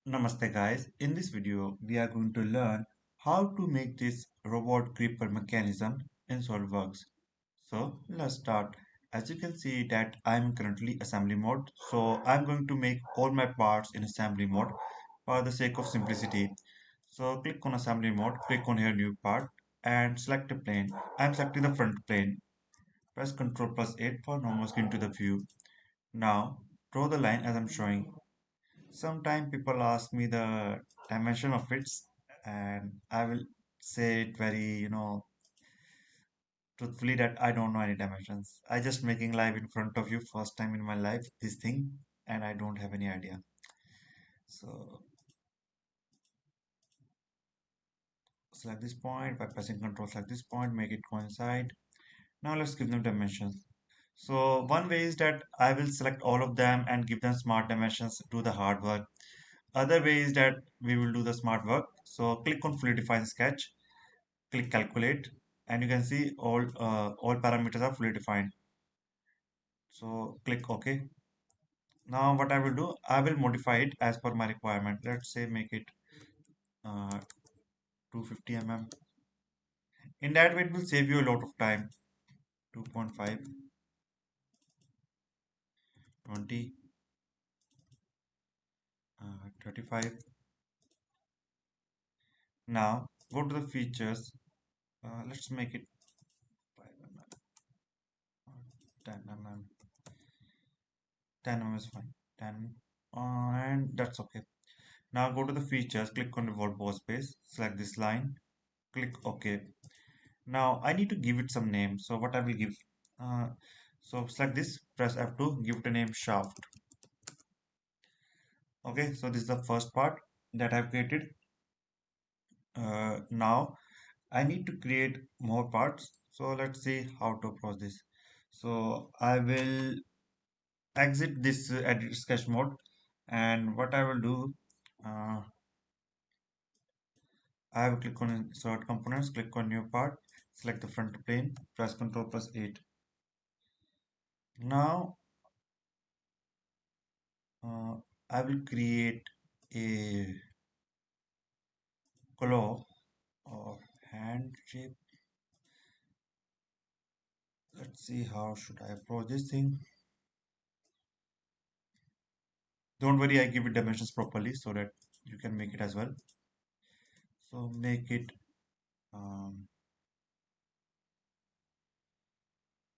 Namaste guys, in this video we are going to learn how to make this robot creeper mechanism in SolidWorks. So let's start. As you can see that I'm currently assembly mode, so I'm going to make all my parts in assembly mode for the sake of simplicity. So click on assembly mode, click on here new part and select a plane. I'm selecting the front plane. Press Ctrl plus 8 for normal skin to the view. Now draw the line as I'm showing. Sometimes people ask me the dimension of it, and I will say it very, truthfully that I don't know any dimensions. I just making live in front of you first time in my life this thing, and I don't have any idea. So select this point by pressing Control. Select this point, make it coincide. Now let's give them dimensions. So one way is that I will select all of them and give them smart dimensions, do the hard work. Other way is that we will do the smart work. So click on fully defined sketch, click calculate, and you can see all parameters are fully defined. So click OK. Now what I will do, I will modify it as per my requirement. Let's say make it 250 mm. In that way, it will save you a lot of time. 2.5, 20, 35. Now go to the features. Let's make it 5 mm, 10 mm. 10 mm is fine. 10, and that's okay. Now go to the features, click on the word pause space, select this line, click OK. Now I need to give it some name. So what I will give, uh, so select this, press F2, give it a name shaft. Okay, so this is the first part that I've created. Now I need to create more parts. So let's see how to approach this. So I will exit this edit sketch mode, and what I will do, uh, I will click on insert components, click on new part, select the front plane, press Ctrl plus 8. Now uh, I will create a claw or hand shape. Let's see how should I approach this thing. Don't worry, I give it dimensions properly so that you can make it as well. So make it um,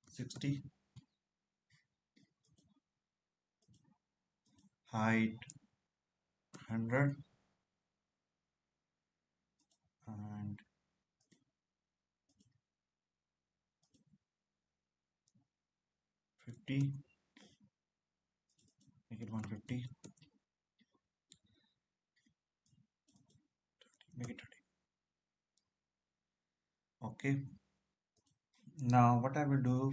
60, height 100, and 50, make it 150, make it 30. Okay. Now what I will do,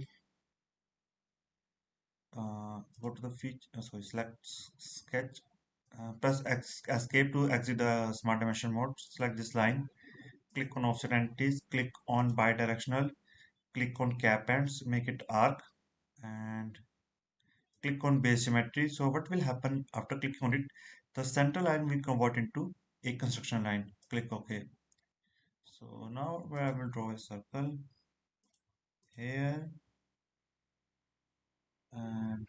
go to the feature, sorry, select sketch, press escape to exit the smart dimension mode, select this line, click on offset entities, click on bidirectional, click on cap ends, make it arc, and click on base symmetry. So what will happen after clicking on it, the center line will convert into a construction line. Click OK. So now where I will draw a circle here and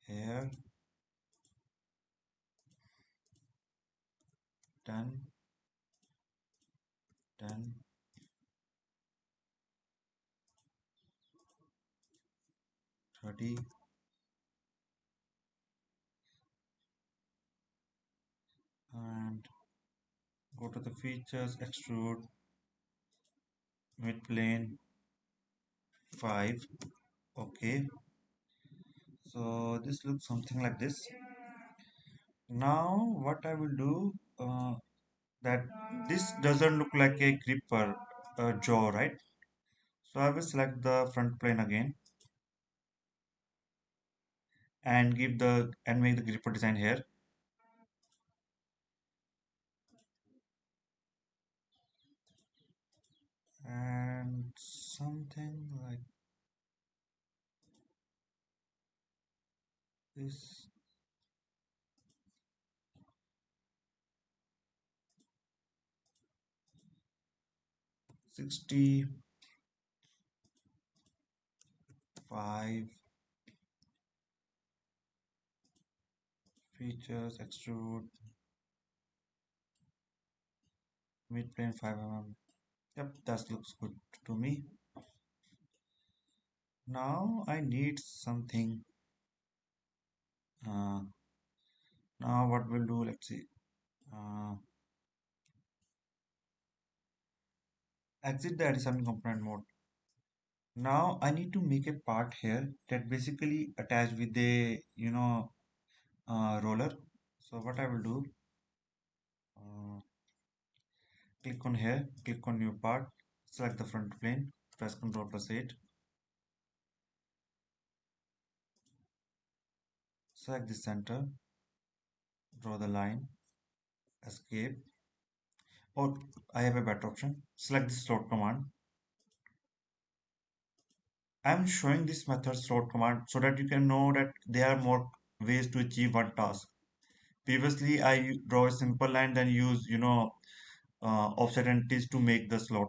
here, 10, 10, 30, and go to the features, extrude, mid plane, 5. Okay. So this looks something like this. Now what I will do, that this doesn't look like a gripper jaw, right? So I will select the front plane again and give the and make the gripper design here. And something like this. 65 features, extrude, mid-plane 5 mm. Yep, that looks good to me. Now I need something. Uh, Now what we'll do, let's see. Uh, Exit the assembly component mode. Now I need to make a part here that basically attached with a roller. So what I will do, uh, click on here, click on new part, select the front plane, press Ctrl plus 8, select the center, draw the line, escape, or I have a better option, select the slot command. I'm showing this method slot command so that you can know that there are more ways to achieve one task. Previously, I draw a simple line, then use, offset entities to make the slot.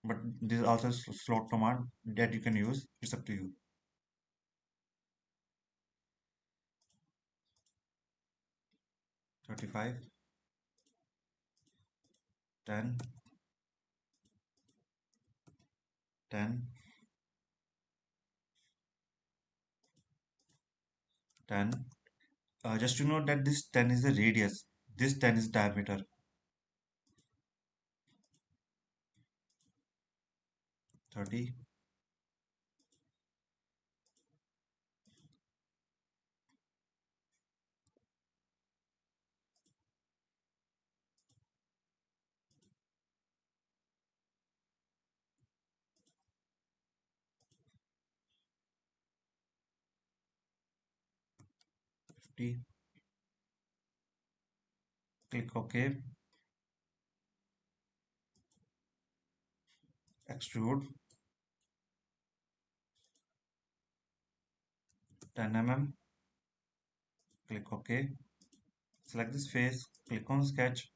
But this is also slot command that you can use. It's up to you. 35, 10, 10, 10. Just to note that this 10 is the radius. This 10 is diameter. 30, 50. Click OK. Extrude 10 mm. Click OK. Select this face. Click on sketch.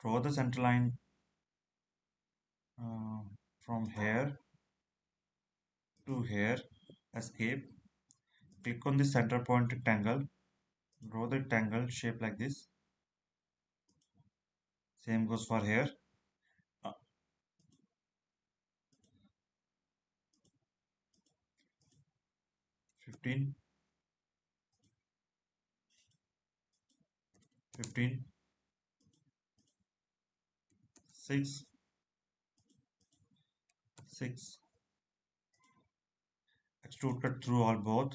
Draw the center line uh, from here to here. Escape. Click on the center point rectangle. Draw the rectangle shape like this. Same goes for here. Uh, 15, 15, 6, 6. Extrude cut through all both.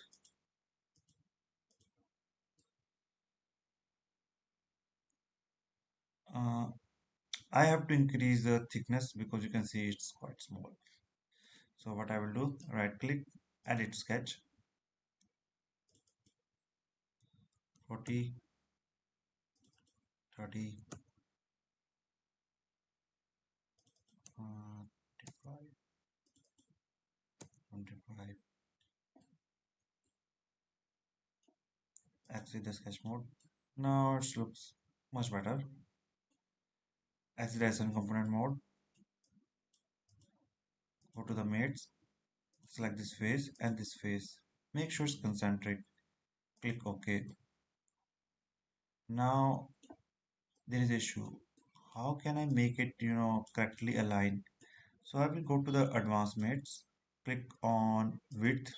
Uh, I have to increase the thickness because you can see it's quite small. So what I will do, right click, edit sketch, 40, 30, 25, 25, exit the sketch mode. Now it looks much better. Exit as component mode, go to the mates, select this face and this face. Make sure it's concentric. Click OK. Now there is issue. How can I make it, correctly aligned? So I will go to the advanced mates, click on width,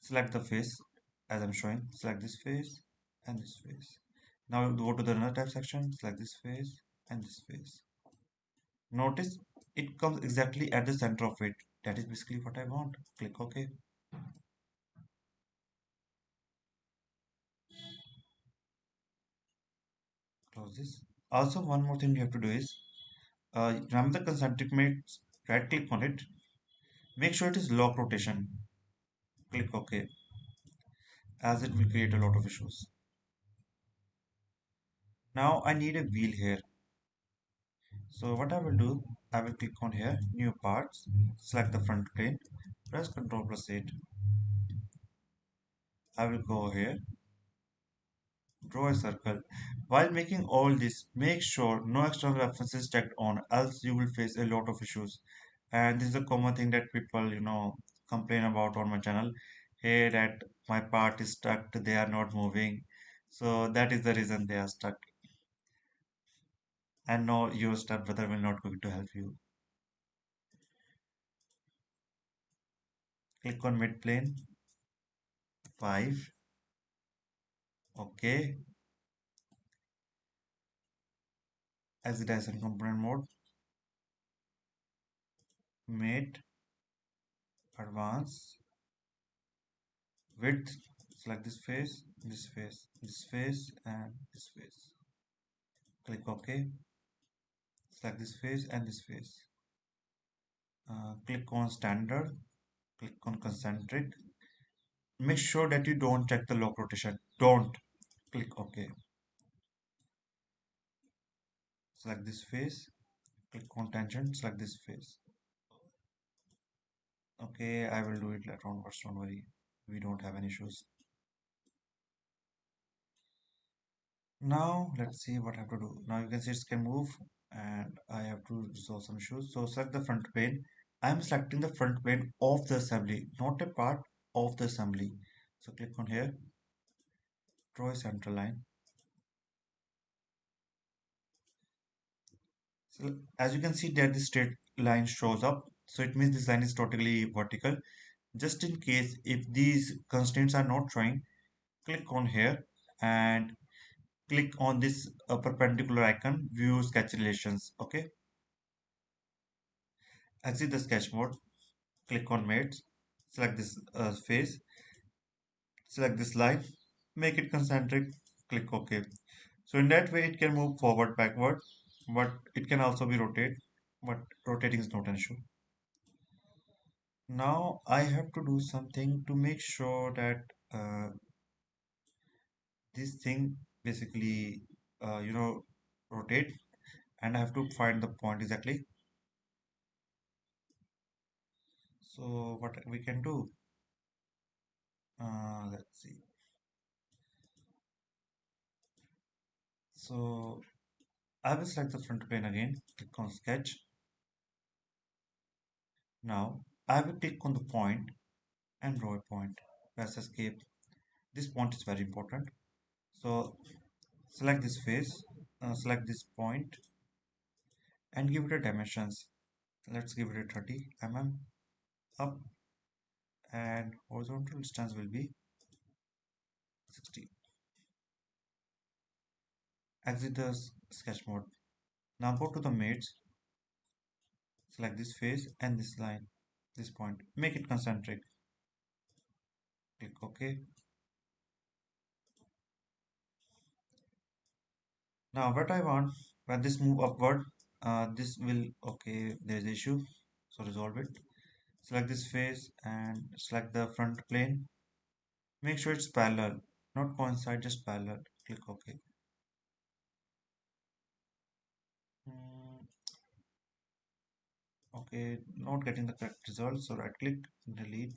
select the face as I'm showing, select this face and this face. Now go to the another type section, select this face and this face. Notice it comes exactly at the center of it. That is basically what I want. Click OK. Close this. Also, one more thing you have to do is remember the concentric mates, right click on it. Make sure it is lock rotation. Click OK, as it will create a lot of issues. Now I need a wheel here. So what I will do, I will click on here, new parts, select the front plane, press Ctrl plus 8. I will go here, Draw a circle. While making all this, make sure no external reference is tagged on, else you will face a lot of issues. And this is a common thing that people, complain about on my channel. Hey, that my part is stuck, they are not moving. So that is the reason they are stuck. And no, your stepbrother will not going to help you. Click on mid plane, 5. Okay. Exit as in component mode, mate, advance, width, select this face, this face, this face, and this face. Click OK. Select this face and this face. Click on standard, click on concentric. Make sure that you don't check the lock rotation. Don't. Click OK. Select this face, click on tangent, select this face. Okay, I will do it later onwards, don't worry. We don't have any issues. Now let's see what I have to do. Now you can see it can move and I have to resolve some issues. So select the front plane. I'm selecting the front plane of the assembly, not a part of the assembly. So click on here, draw a center line. So as you can see that the straight line shows up. So it means this line is totally vertical. Just in case if these constraints are not showing, click on here and click on this perpendicular icon, view sketch relations. Okay, exit the sketch mode, click on mates, select this face, select this line, make it concentric, click OK. So in that way it can move forward, backward, but it can also be rotate, but rotating is not an issue. Now I have to do something to make sure that this thing basically, rotate, and I have to find the point exactly. So what we can do, let's see. So I will select the front plane again, click on sketch. Now I will click on the point and draw a point. Press escape. This point is very important. So select this face, select this point and give it a dimensions. Let's give it a 30 mm up, and horizontal distance will be 60. Exit the sketch mode. Now go to the mates, select this face and this line, this point. Make it concentric. Click OK. Now what I want, when this move upward, this will, okay, there's issue, so resolve it. Select this face and select the front plane. Make sure it's parallel, not coincide, just parallel. Click OK. Hmm, okay, not getting the correct result, so right click, delete.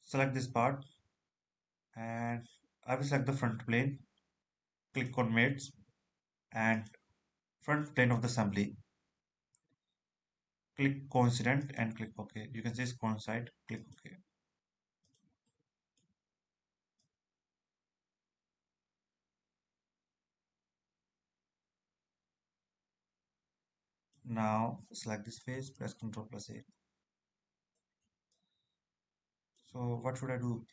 Select this part and I will select the front plane. Click on mates and front plane of the assembly. Click coincident and click OK. You can see it's coincide, click OK. Now select this face, press Ctrl plus A. So what should I do?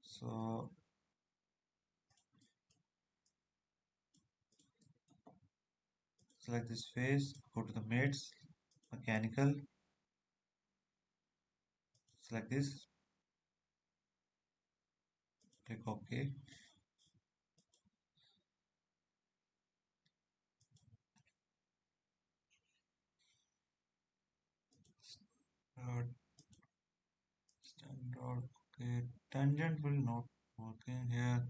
So select this face, go to the mates, mechanical, select this, click OK. Standard, okay. Tangent will not working here.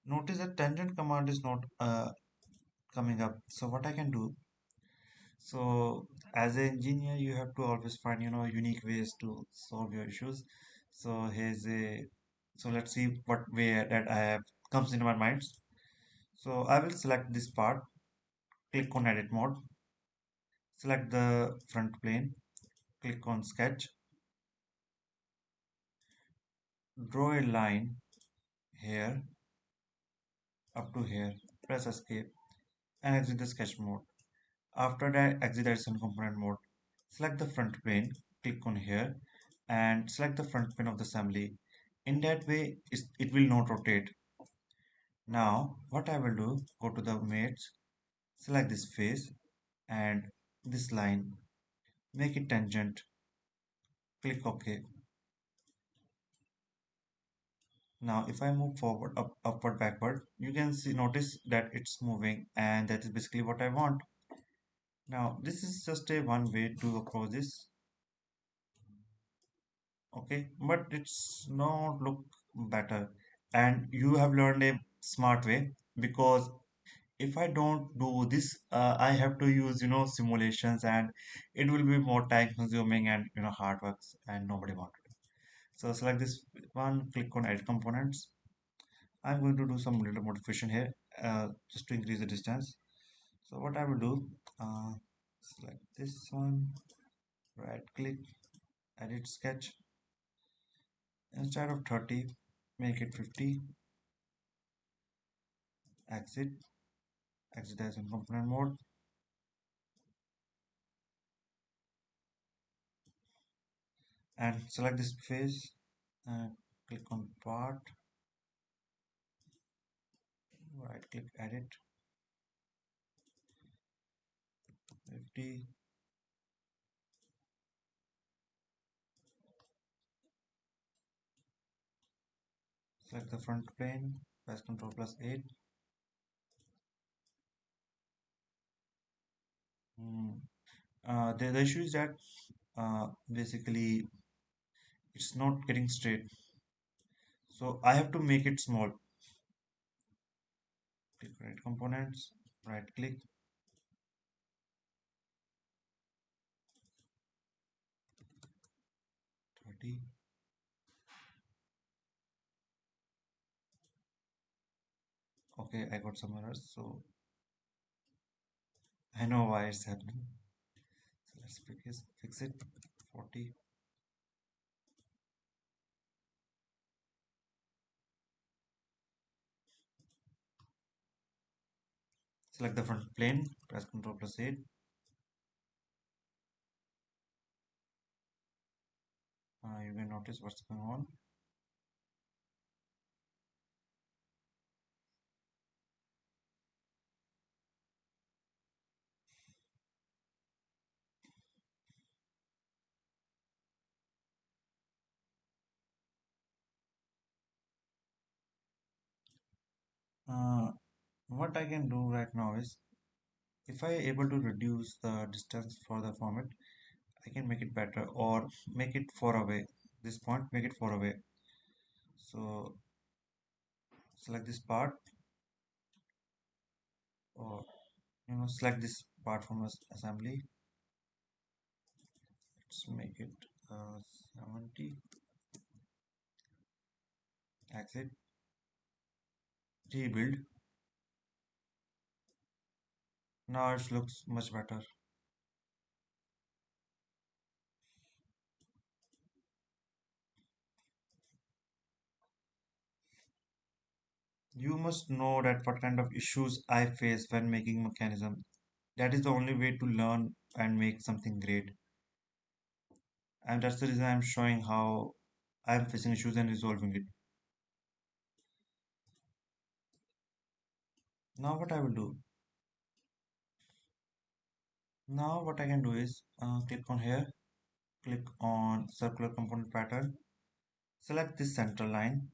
Notice that tangent command is not coming up. So what I can do? So As an engineer, you have to always find, unique ways to solve your issues. So here's a, so let's see what way that I have comes into my mind. So I will select this part, click on edit mode, select the front plane, click on sketch, draw a line here up to here, press escape and exit the sketch mode. After that, exit adjacent component mode. Select the front plane, click on here and select the front plane of the assembly. In that way, it will not rotate. Now, what I will do, go to the mates, select this face and this line, make it tangent, click OK. Now, if I move forward, upward, backward, you can see, notice that it's moving, and that is basically what I want. Now, this is just a one way to approach this, okay, but it's not look better, and you have learned a smart way because if I don't do this, I have to use simulations, and it will be more time consuming and hard works, and nobody want it. So select this one, click on edit components. I'm going to do some little modification here, just to increase the distance. So what I will do, uh, select this one, right click, edit sketch. Instead of 30, make it 50. Exit, exit as in component mode, and select this face and click on part, right click, edit, 50. Select the front plane, press Ctrl plus 8. Hmm. The issue is that basically it's not getting straight, so I have to make it small. Click right components, right click, 30. Okay, I got some errors, so I know why it's happening. So let's fix it. 40. Select the front plane, press Ctrl plus 8. You can notice what's going on. Uh, what I can do right now is, if I able to reduce the distance for the format, I can make it better or make it far away. This point, make it far away. So select this part, or select this part from assembly. Let's make it 70. Exit, rebuild. Now it looks much better. You must know that what kind of issues I face when making mechanism. That is the only way to learn and make something great. And that's the reason I'm showing how I'm facing issues and resolving it. Now what I will do, now what I can do is click on here, click on circular component pattern, select this center line.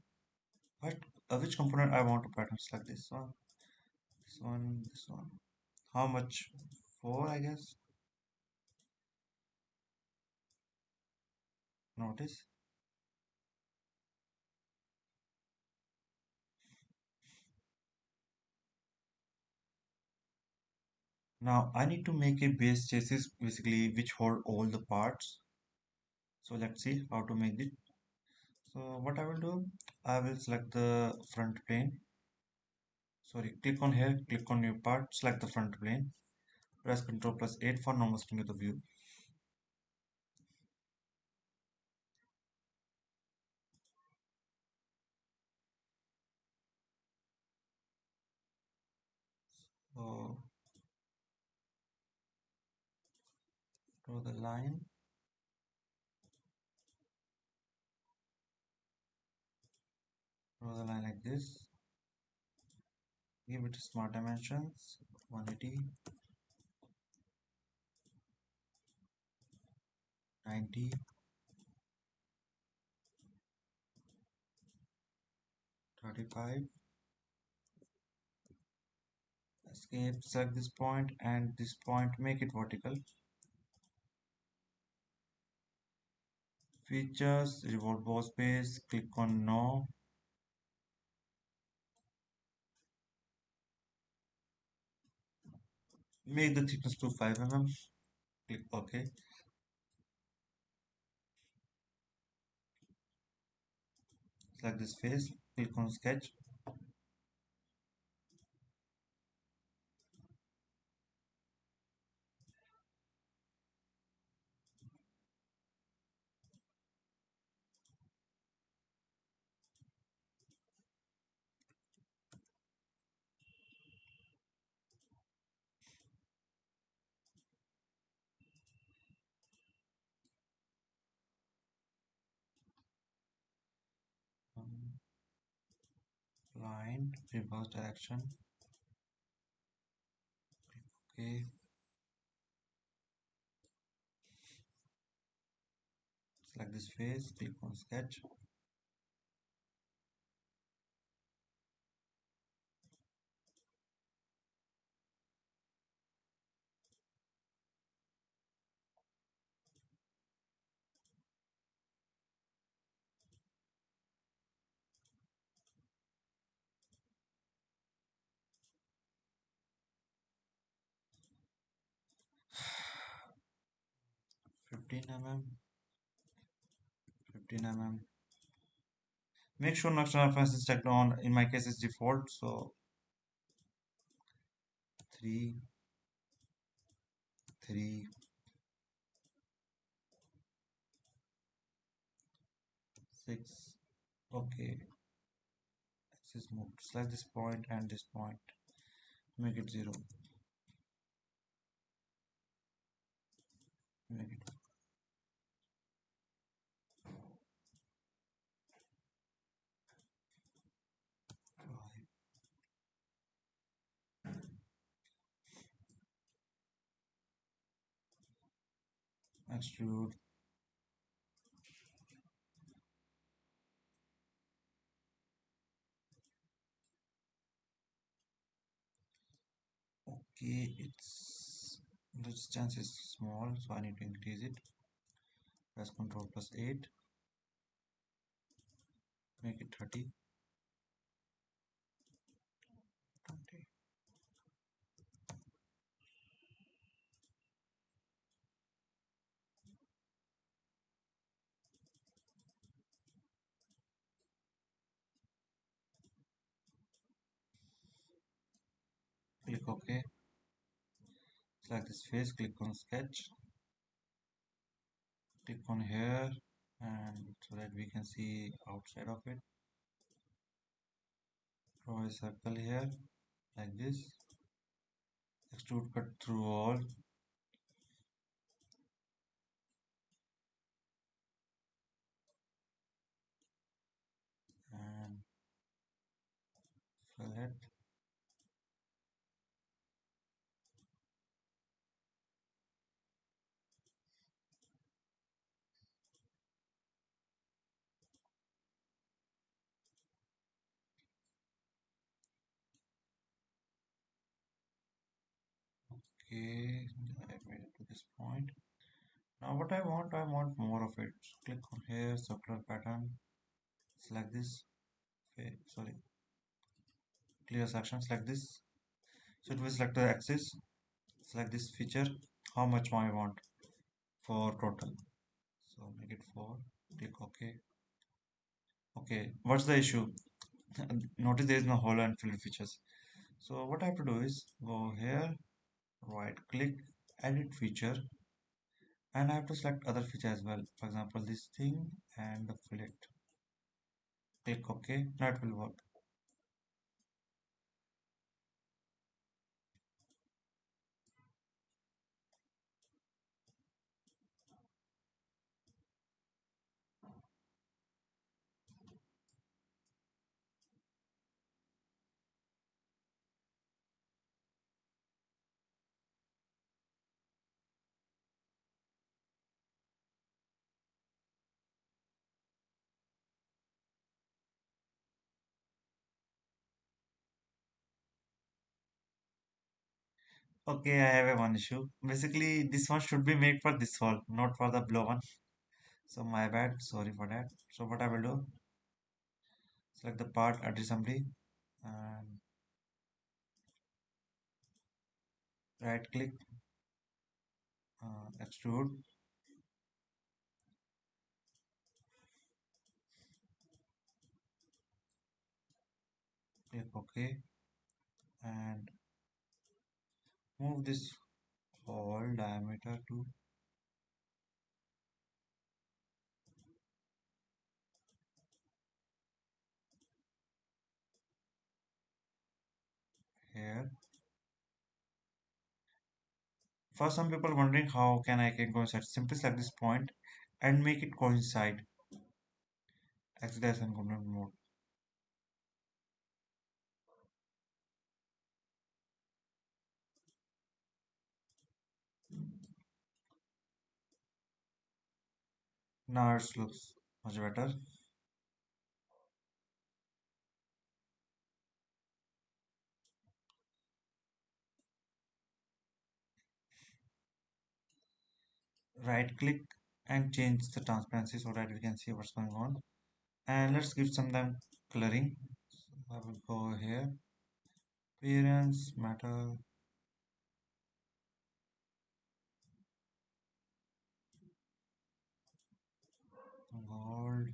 What which component I want to pattern? Select this one, this one, this one. How much? 4, I guess. Notice. Now I need to make a base chassis basically which hold all the parts. So let's see how to make it. So what I will do, I will select the front plane. Sorry, click on here, click on new part, select the front plane. Press Ctrl plus 8 for normal string of the view. So draw the line, draw the line like this. Give it smart dimensions 180, 90, 35. Escape, select this point and this point, make it vertical. Features, revolve boss base, click on no. Make the thickness to 5 mm. Click OK. Select this face, click on sketch. Um, Line, reverse direction. Okay. Select this face, click on sketch. 15 mm, 15 mm. Make sure Nocturnal reference is checked on. In my case, it's default. So 3, 3, 6. Okay. Axis moved. Select this point and this point. Make it 0. Make it extrude. Okay, its distance is small, so I need to increase it. Press Ctrl plus 8. Make it 30. 20. Click OK. Select this face, click on sketch. Click on here, and so that we can see outside of it. Draw a circle here like this. Extrude cut through all. And fillet. Okay, I made it to this point. Now what I want more of it. Click on here, circular pattern. Select this. Okay, sorry, clear section. Select this. So it will select the axis. Select this feature, how much I want for total. So make it 4, click OK. Okay, what's the issue? Notice there is no hollow and filler features. So what I have to do is go here, right click, edit feature, and I have to select other feature as well. For example, this thing and the fillet. Click OK, now it will work. Okay, I have a one issue. Basically, this one should be made for this wall, not for the below one. So my bad, sorry for that. So what I will do, select the part at assembly and right click, extrude, click OK, and move this whole diameter to here. For some people wondering how can coincide, simply select this point and make it coincide. Exit as in component mode. Now it looks much better. Right click and change the transparency so that we can see what's going on. And let's give some them coloring. So I will go here, appearance, metal, gold.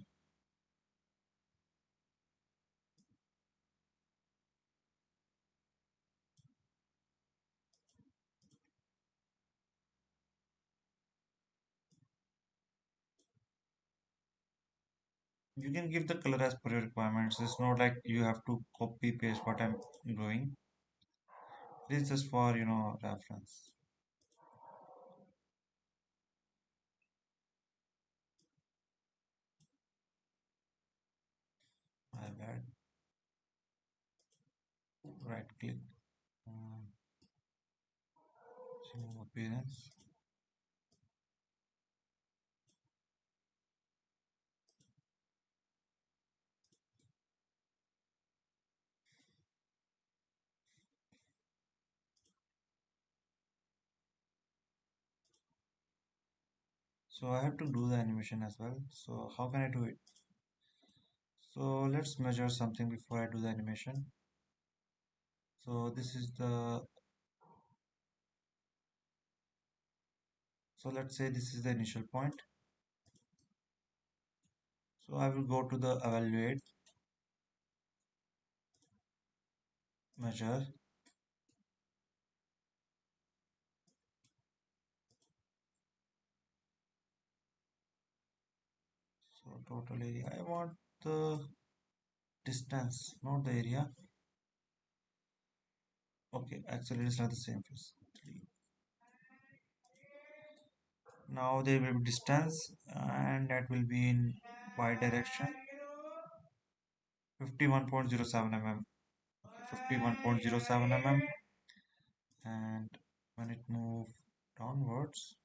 You can give the color as per your requirements. It's not like you have to copy paste what I'm doing. This is just for reference. My bad. Right click, uh, show appearance. So I have to do the animation as well. So how can I do it? So let's measure something before I do the animation. So this is the, so let's say this is the initial point. So I will go to the evaluate, measure. So total area, I want the distance, not the area. Okay, actually it's not the same face. Now there will be distance and that will be in y direction, 51.07 mm. 51.07 mm, and when it move downwards,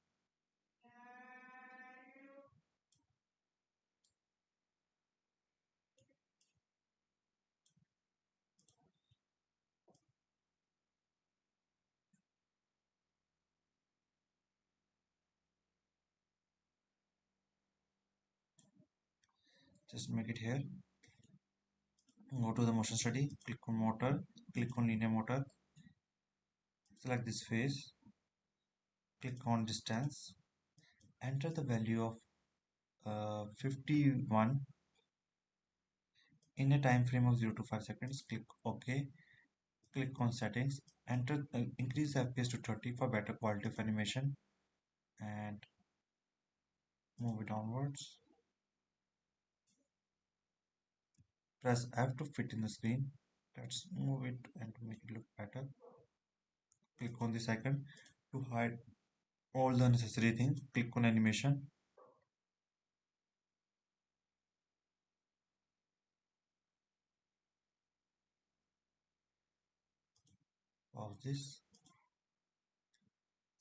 just make it here. Go to the motion study, click on motor, click on linear motor, select this face, Click on distance, enter the value of 51 in a time frame of 0 to 5 seconds. Click OK. Click on settings, enter increase the FPS to 30 for better quality of animation, and move it downwards. Press F to fit in the screen. Let's move it and to make it look better. Click on this icon to hide all the necessary things. Click on animation. Pause this.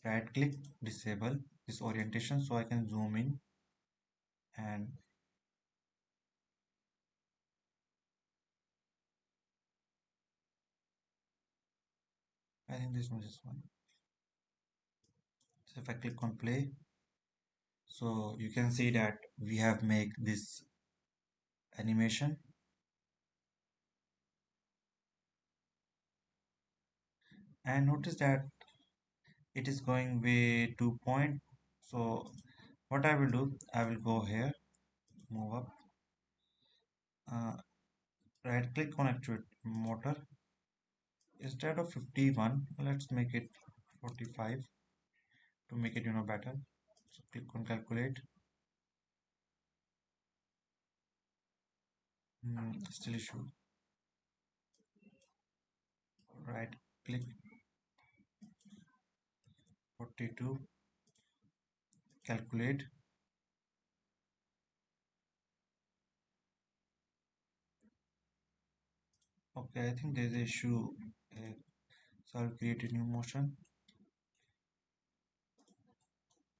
Right click, disable this orientation so I can zoom in, and I think this one is one. So if I click on play, so you can see that we have made this animation, and notice that it is going way to point. So what I will do, I will go here, move up, uh, right click on actuate motor. Instead of 51, let's make it 45 to make it better. So click on calculate. Still issue. Right click 42, calculate. Okay, I think there's a issue. uh, so I'll create a new motion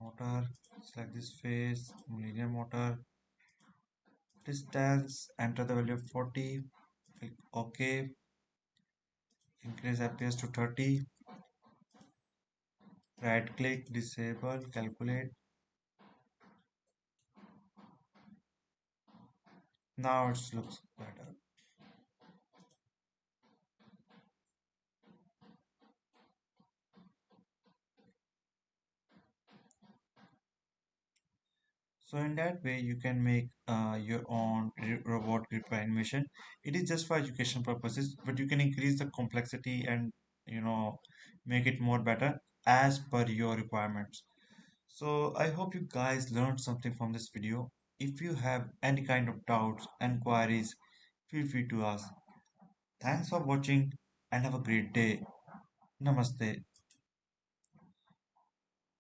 motor, select this face, linear motor, distance, enter the value of 40, click OK, increase FPS to 30, right click, disable, calculate. Now it looks better. So in that way, you can make your own robot grip animation. It is just for education purposes, but you can increase the complexity and you know make it more better as per your requirements. So I hope you guys learned something from this video. If you have any kind of doubts and queries, feel free to ask. Thanks for watching and have a great day. Namaste.